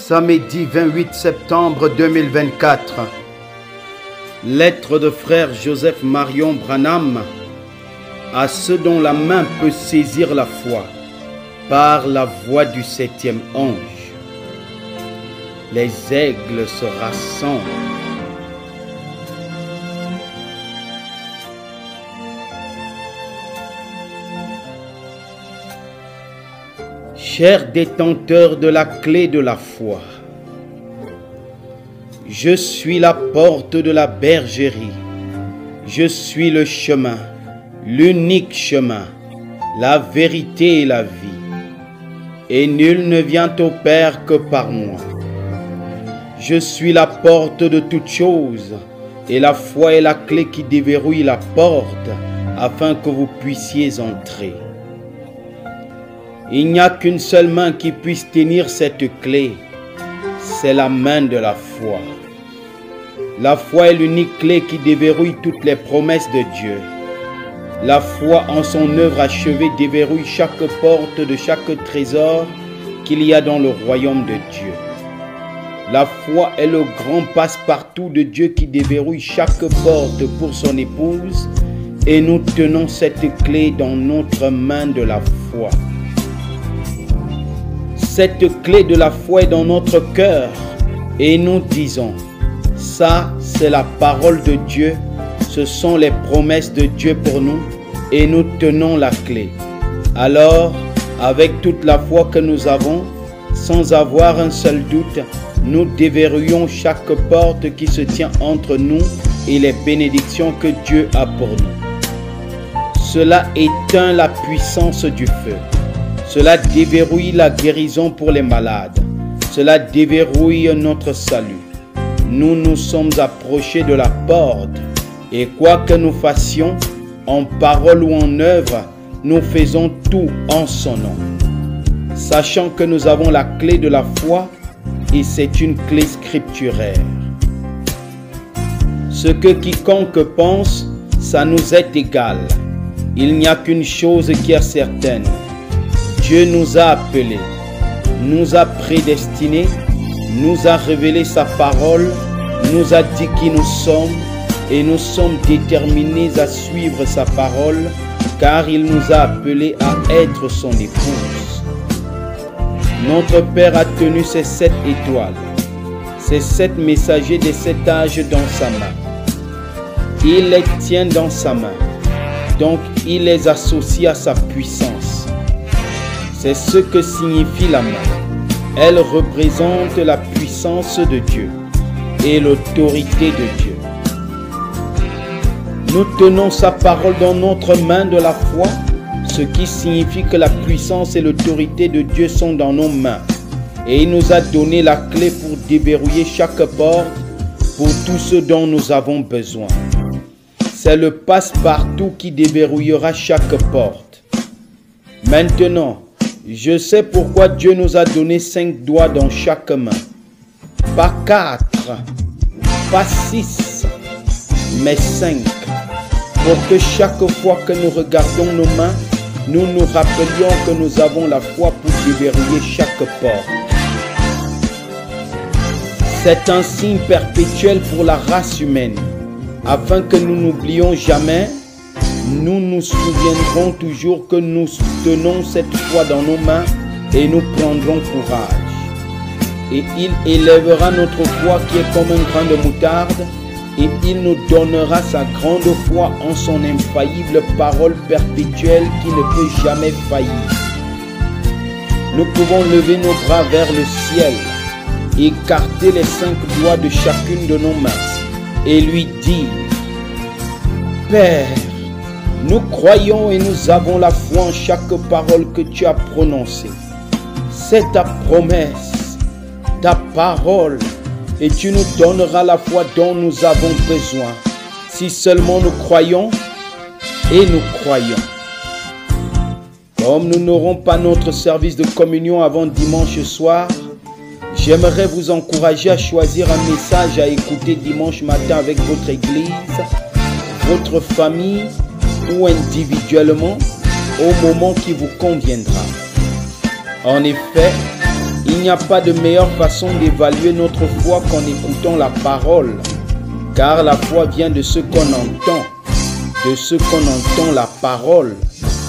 Samedi 28 septembre 2024. Lettre de frère Joseph Marion Branham à ceux dont la main peut saisir la foi par la voix du septième ange. Les aigles se rassemblent. Chers détenteurs de la clé de la foi, je suis la porte de la bergerie. Je suis le chemin, l'unique chemin, la vérité et la vie. Et nul ne vient au Père que par moi. Je suis la porte de toutes choses, et la foi est la clé qui déverrouille la porte afin que vous puissiez entrer. Il n'y a qu'une seule main qui puisse tenir cette clé, c'est la main de la foi. La foi est l'unique clé qui déverrouille toutes les promesses de Dieu. La foi en son œuvre achevée déverrouille chaque porte de chaque trésor qu'il y a dans le royaume de Dieu. La foi est le grand passe-partout de Dieu qui déverrouille chaque porte pour son épouse, et nous tenons cette clé dans notre main de la foi. Cette clé de la foi est dans notre cœur et nous disons, ça c'est la parole de Dieu, ce sont les promesses de Dieu pour nous et nous tenons la clé. Alors, avec toute la foi que nous avons, sans avoir un seul doute, nous déverrouillons chaque porte qui se tient entre nous et les bénédictions que Dieu a pour nous. Cela éteint la puissance du feu. Cela déverrouille la guérison pour les malades. Cela déverrouille notre salut. Nous nous sommes approchés de la porte et quoi que nous fassions, en parole ou en œuvre, nous faisons tout en son nom. Sachant que nous avons la clé de la foi et c'est une clé scripturaire. Ce que quiconque pense, ça nous est égal. Il n'y a qu'une chose qui est certaine. Dieu nous a appelés, nous a prédestinés, nous a révélé sa parole, nous a dit qui nous sommes et nous sommes déterminés à suivre sa parole car il nous a appelés à être son épouse. Notre Père a tenu ces 7 étoiles, ces 7 messagers des 7 âges dans sa main. Il les tient dans sa main, donc il les associe à sa puissance. C'est ce que signifie la main. Elle représente la puissance de Dieu et l'autorité de Dieu. Nous tenons sa parole dans notre main de la foi, ce qui signifie que la puissance et l'autorité de Dieu sont dans nos mains. Et il nous a donné la clé pour déverrouiller chaque porte pour tout ce dont nous avons besoin. C'est le passe-partout qui déverrouillera chaque porte. Maintenant, je sais pourquoi Dieu nous a donné 5 doigts dans chaque main. Pas 4, pas 6, mais 5. Pour que chaque fois que nous regardons nos mains, nous nous rappelions que nous avons la foi pour déverrouiller chaque porte. C'est un signe perpétuel pour la race humaine. Afin que nous n'oublions jamais, nous nous souviendrons toujours que nous tenons cette foi dans nos mains et nous prendrons courage. Et il élèvera notre foi qui est comme un grain de moutarde et il nous donnera sa grande foi en son infaillible parole perpétuelle qui ne peut jamais faillir. Nous pouvons lever nos bras vers le ciel, écarter les 5 doigts de chacune de nos mains et lui dire, Père, nous croyons et nous avons la foi en chaque parole que tu as prononcée. C'est ta promesse, ta parole, et tu nous donneras la foi dont nous avons besoin. Si seulement nous croyons, et nous croyons. Comme nous n'aurons pas notre service de communion avant dimanche soir, j'aimerais vous encourager à choisir un message à écouter dimanche matin avec votre église, votre famille, ou individuellement au moment qui vous conviendra. En effet, Il n'y a pas de meilleure façon d'évaluer notre foi qu'en écoutant la parole, car la foi vient de ce qu'on entend, de ce qu'on entend la parole,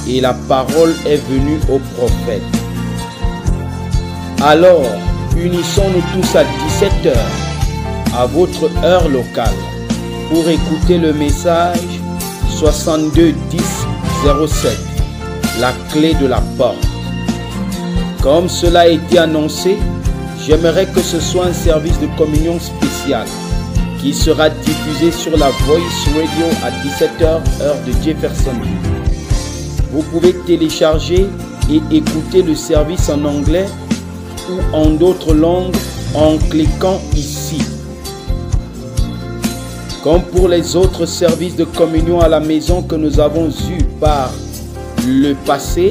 et la parole est venue au prophète. Alors, unissons-nous tous à 17 h, à votre heure locale, pour écouter le message 62 10 07, la clé de la porte. Comme cela a été annoncé, j'aimerais que ce soit un service de communion spécial qui sera diffusé sur la Voice Radio à 17 h, heure de Jeffersonville. Vous pouvez télécharger et écouter le service en anglais ou en d'autres langues en cliquant ici. Comme pour les autres services de communion à la maison que nous avons eus par le passé,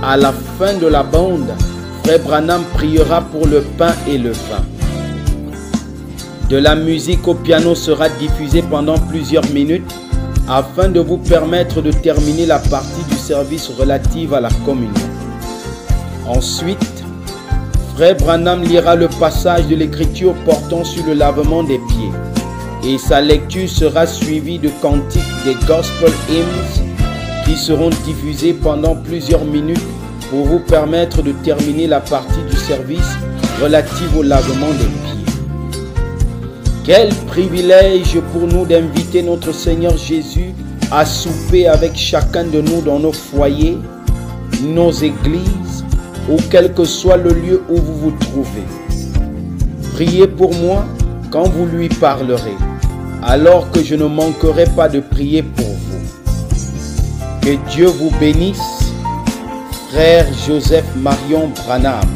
à la fin de la bande, Frère Branham priera pour le pain et le vin. De la musique au piano sera diffusée pendant plusieurs minutes afin de vous permettre de terminer la partie du service relative à la communion. Ensuite, Frère Branham lira le passage de l'Écriture portant sur le lavement des pieds et sa lecture sera suivie de cantiques des Gospel Hymns qui seront diffusés pendant plusieurs minutes pour vous permettre de terminer la partie du service relative au lavement des pieds. Quel privilège pour nous d'inviter notre Seigneur Jésus à souper avec chacun de nous dans nos foyers, nos églises ou quel que soit le lieu où vous vous trouvez. Priez pour moi quand vous lui parlerez, alors que je ne manquerai pas de prier pour vous. Que Dieu vous bénisse, Frère Joseph Marion Branham.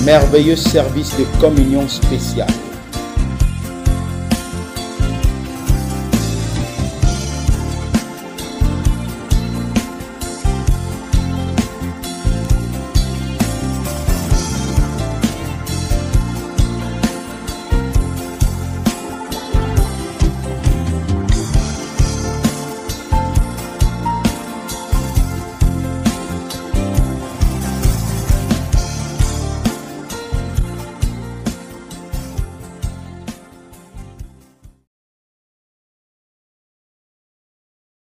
Merveilleux service de communion spéciale.